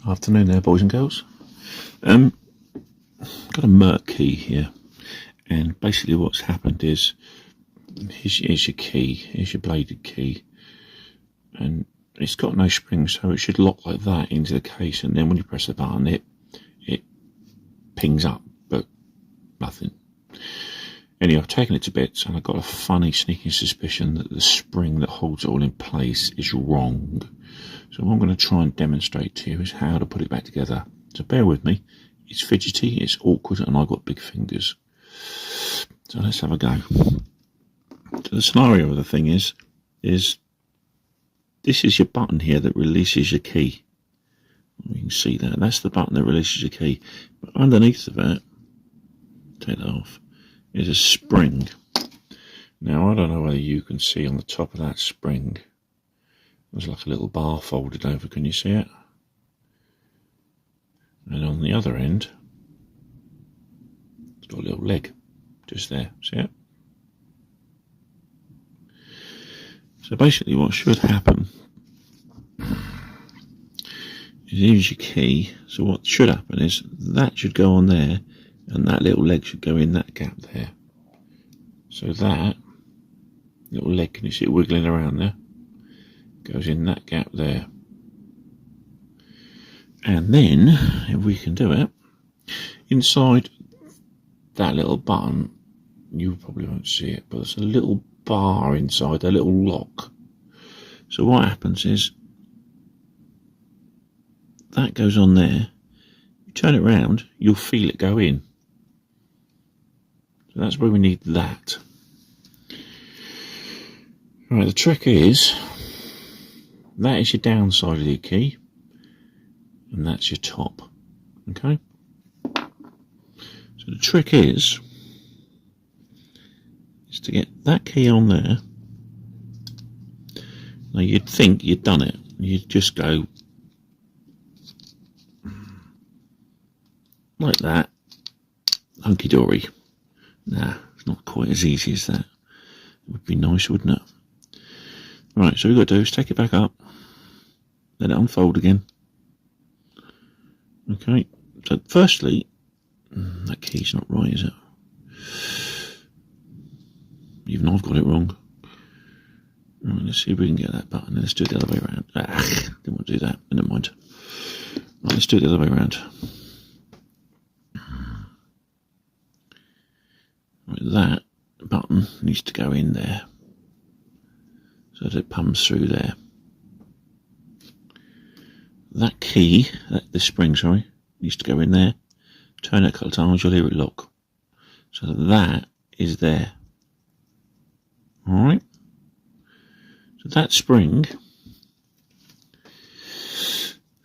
Afternoon there, boys and girls. Got a Merc key here, and basically what's happened is here's your key, here's your bladed key, and it's got no spring, so it should lock like that into the case, and then when you press the button it pings up, but nothing. Anyway, I've taken it to bits, and I've got a funny sneaking suspicion that the spring that holds it all in place is wrong. So what I'm going to try and demonstrate to you is how to put it back together. So bear with me. It's fidgety, it's awkward, and I've got big fingers. So let's have a go. So the scenario of the thing is this is your button here that releases your key. You can see that. That's the button that releases your key. But underneath of it, take that off, is a spring. Now I don't know whether you can see on the top of that spring, there's like a little bar folded over, can you see it? And on the other end, it's got a little leg just there, see it? So basically what should happen is here's your key. So what should happen is that should go on there, and that little leg should go in that gap there. So that little leg, can you see it wiggling around there? Goes in that gap there. And then, if we can do it, inside that little button, you probably won't see it, but there's a little bar inside, a little lock. So what happens is, that goes on there, you turn it round, you'll feel it go in. So that's where we need that. Right, the trick is, that is your downside of your key, and that's your top, okay? So the trick is to get that key on there. Now you'd think you'd done it, you'd just go like that, hunky-dory. Nah, it's not quite as easy as that. It would be nice, wouldn't it? Right, so what we've got to do is take it back up, let it unfold again. Okay, so firstly, that key's not right, is it? Even I've got it wrong. Right, let's see if we can get that button. Let's do it the other way around. Didn't want to do that, never mind. Right, let's do it the other way around. Right, that button needs to go in there, so that it pumps through there. That key, the spring, sorry, needs to go in there. Turn it a couple of times, you'll hear it lock. So that is there. Alright? So that spring,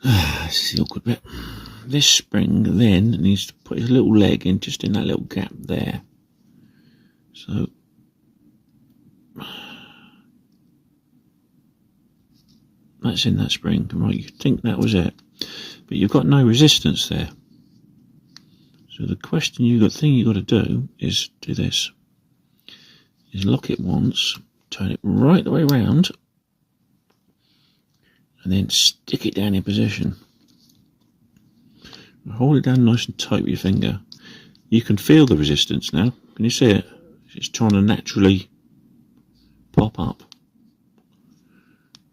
this is the awkward bit. This spring then needs to put his little leg in, just in that little gap there. So that's in that spring, right? You think that was it, but you've got no resistance there. So the thing you got to do is do this: is lock it once, turn it right the way around, and then stick it down in position. Hold it down nice and tight with your finger. You can feel the resistance now. Can you see it? It's trying to naturally pop up.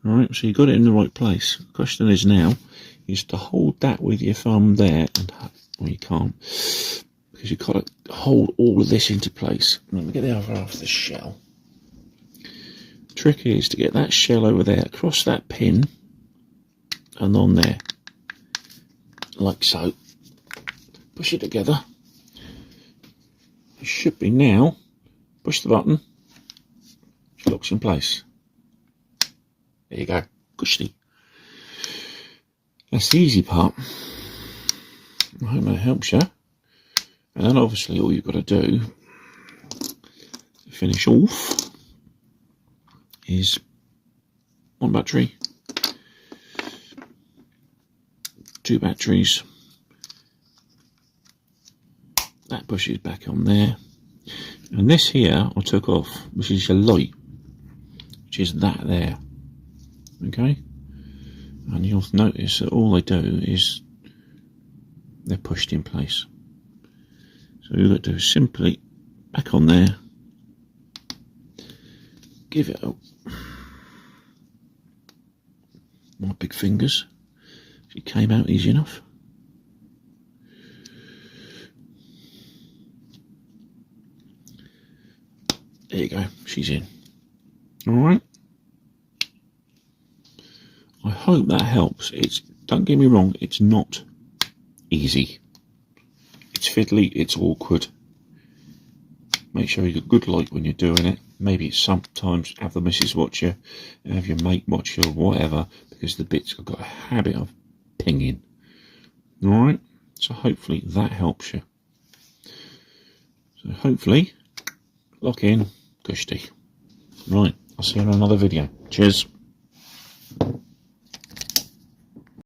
Alright, so you got it in the right place. The question is now, is to hold that with your thumb there, and well, you can't, because you've got to hold all of this into place. Let me get the other half of the shell. The trick is to get that shell over there, across that pin, and on there, like so. Push it together. It should be now. Push the button, it locks in place. There you go, cushy. That's the easy part. I hope that helps you. And then obviously all you've got to do to finish off is one battery, two batteries. That pushes back on there. And this here I took off, which is your light, which is that there. Okay? And you'll you'll notice that all they do is they're pushed in place. So all you've got to do is simply back on there, give it my big fingers. She came out easy enough. There you go, she's in. Alright. I hope that helps. Don't get me wrong, it's not easy. It's fiddly, it's awkward. Make sure you get good light when you're doing it. Maybe sometimes have the missus watch you, have your mate watch you or whatever, because the bits have got a habit of pinging. Alright, so hopefully that helps you. So hopefully, lock in, cushy. Right, I'll see you in another video. Cheers.